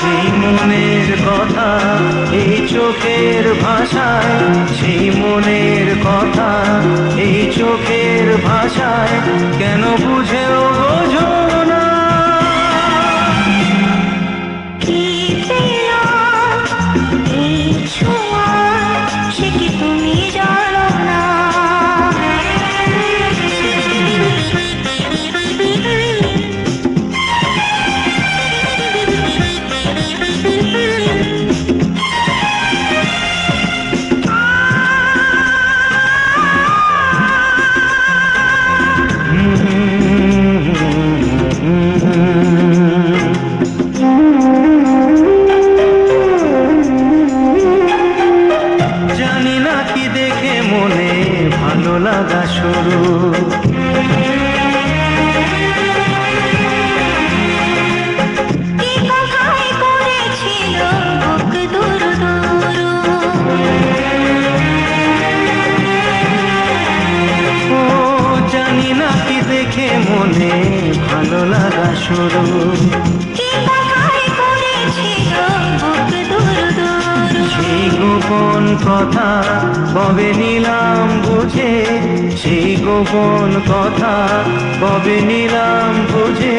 সেই মনের কথা এই চোখের ভাষায়, সেই মনের কথা এই চোখের ভাষায়, কেন বুঝেও বোঝো না? কি পেলাম এই ছোঁয়ায়, সে কি তুমি জানো না? জানি না কি দেখে মনে ভালো লাগা শুরু, কি কথাই করেছিল বুক দুরু দুরু। ও জানি না কি দেখে মনে ভালো লাগা শুরু। কি কথাই করেছিল বুক দুরু দুরু। সেই গোপন কথা কবে নিলাম বুঝে, সেই গোপন কথা কবে নিলাম বুঝে,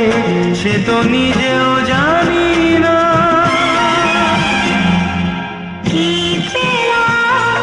সে তো নিজেও জানি না। কি পেলাম